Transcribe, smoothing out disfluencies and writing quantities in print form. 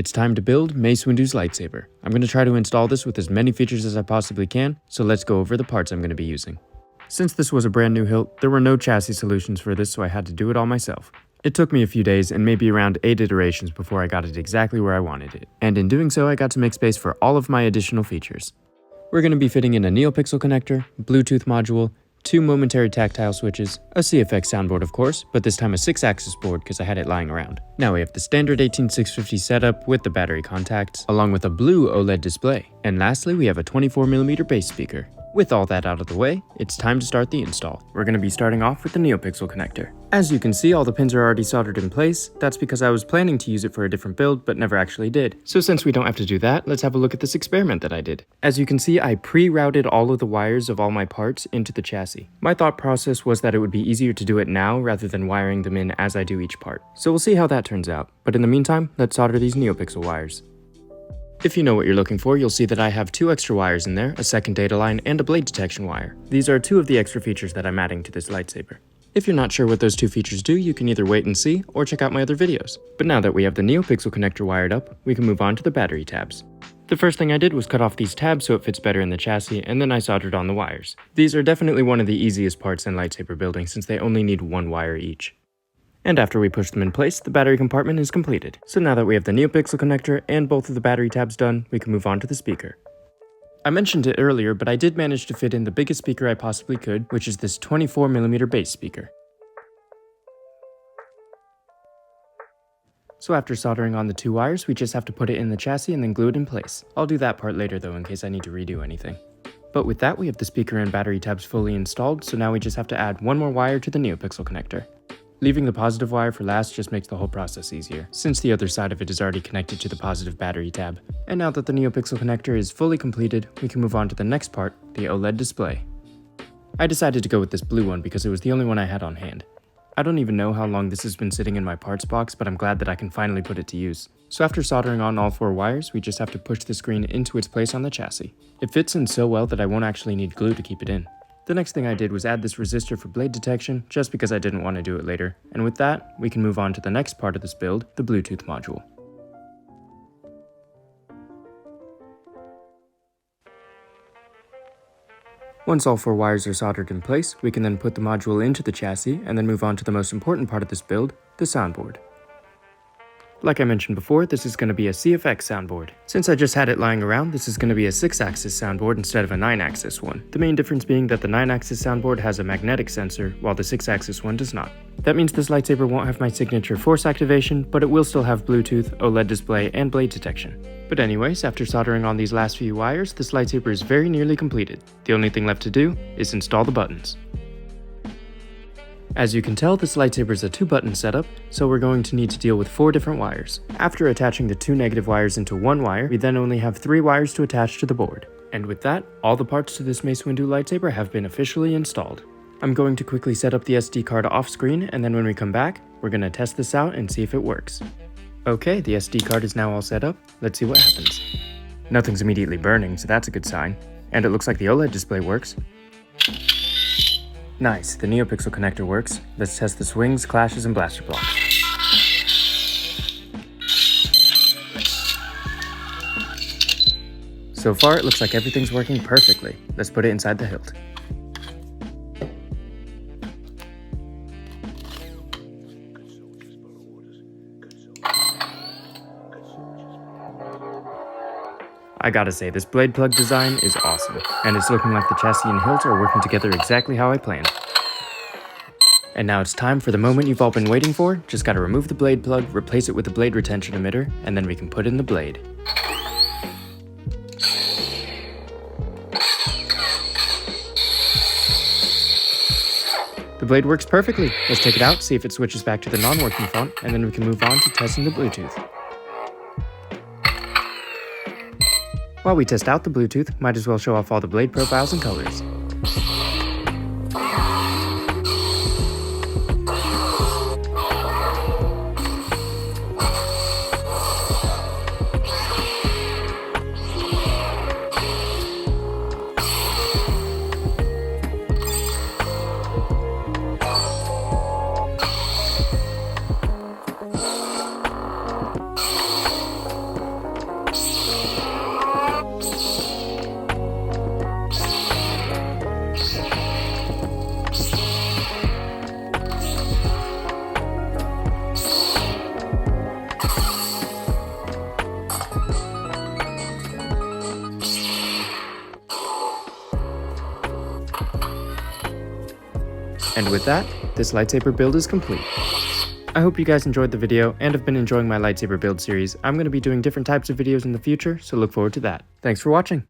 It's time to build Mace Windu's lightsaber. I'm going to try to install this with as many features as I possibly can, so let's go over the parts I'm going to be using. Since this was a brand new hilt, there were no chassis solutions for this, so I had to do it all myself. It took me a few days and maybe around 8 iterations before I got it exactly where I wanted it, and in doing so I got to make space for all of my additional features. We're going to be fitting in a NeoPixel connector, Bluetooth module, 2 momentary tactile switches, a CFX soundboard of course, but this time a 6-axis board because I had it lying around. Now we have the standard 18650 setup with the battery contacts, along with a blue OLED display. And lastly, we have a 24mm bass speaker. With all that out of the way, it's time to start the install. We're going to be starting off with the NeoPixel connector. As you can see, all the pins are already soldered in place. That's because I was planning to use it for a different build, but never actually did. So since we don't have to do that, let's have a look at this experiment that I did. As you can see, I pre-routed all of the wires of all my parts into the chassis. My thought process was that it would be easier to do it now rather than wiring them in as I do each part. So we'll see how that turns out. But in the meantime, let's solder these NeoPixel wires. If you know what you're looking for, you'll see that I have 2 extra wires in there, a second data line, and a blade detection wire. These are 2 of the extra features that I'm adding to this lightsaber. If you're not sure what those 2 features do, you can either wait and see, or check out my other videos. But now that we have the NeoPixel connector wired up, we can move on to the battery tabs. The first thing I did was cut off these tabs so it fits better in the chassis, and then I soldered on the wires. These are definitely one of the easiest parts in lightsaber building since they only need 1 wire each. And after we push them in place, the battery compartment is completed. So now that we have the NeoPixel connector and both of the battery tabs done, we can move on to the speaker. I mentioned it earlier, but I did manage to fit in the biggest speaker I possibly could, which is this 24mm bass speaker. So after soldering on the 2 wires, we just have to put it in the chassis and then glue it in place. I'll do that part later though in case I need to redo anything. But with that, we have the speaker and battery tabs fully installed, so now we just have to add 1 more wire to the NeoPixel connector. Leaving the positive wire for last just makes the whole process easier, since the other side of it is already connected to the positive battery tab. And now that the NeoPixel connector is fully completed, we can move on to the next part, the OLED display. I decided to go with this blue one because it was the only one I had on hand. I don't even know how long this has been sitting in my parts box, but I'm glad that I can finally put it to use. So after soldering on all 4 wires, we just have to push the screen into its place on the chassis. It fits in so well that I won't actually need glue to keep it in. The next thing I did was add this resistor for blade detection, just because I didn't want to do it later. And with that, we can move on to the next part of this build, the Bluetooth module. Once all 4 wires are soldered in place, we can then put the module into the chassis and then move on to the most important part of this build, the soundboard. Like I mentioned before, this is going to be a CFX soundboard. Since I just had it lying around, this is going to be a 6-axis soundboard instead of a 9-axis one. The main difference being that the 9-axis soundboard has a magnetic sensor, while the 6-axis one does not. That means this lightsaber won't have my signature force activation, but it will still have Bluetooth, OLED display, and blade detection. But anyways, after soldering on these last few wires, this lightsaber is very nearly completed. The only thing left to do is install the buttons. As you can tell, this lightsaber is a 2-button setup, so we're going to need to deal with 4 different wires. After attaching the 2 negative wires into 1 wire, we then only have 3 wires to attach to the board. And with that, all the parts to this Mace Windu lightsaber have been officially installed. I'm going to quickly set up the SD card off screen, and then when we come back, we're going to test this out and see if it works. Okay, the SD card is now all set up. Let's see what happens. Nothing's immediately burning, so that's a good sign. And it looks like the OLED display works. Nice, the NeoPixel connector works. Let's test the swings, clashes, and blaster blocks. So far, it looks like everything's working perfectly. Let's put it inside the hilt. I gotta say, this blade plug design is awesome, and it's looking like the chassis and hilt are working together exactly how I planned. And now it's time for the moment you've all been waiting for. Just gotta remove the blade plug, replace it with the blade retention emitter, and then we can put in the blade. The blade works perfectly. Let's take it out, see if it switches back to the non-working font, and then we can move on to testing the Bluetooth. While we test out the Bluetooth, might as well show off all the blade profiles and colors. And with that, this lightsaber build is complete. I hope you guys enjoyed the video and have been enjoying my lightsaber build series. I'm going to be doing different types of videos in the future, so look forward to that. Thanks for watching!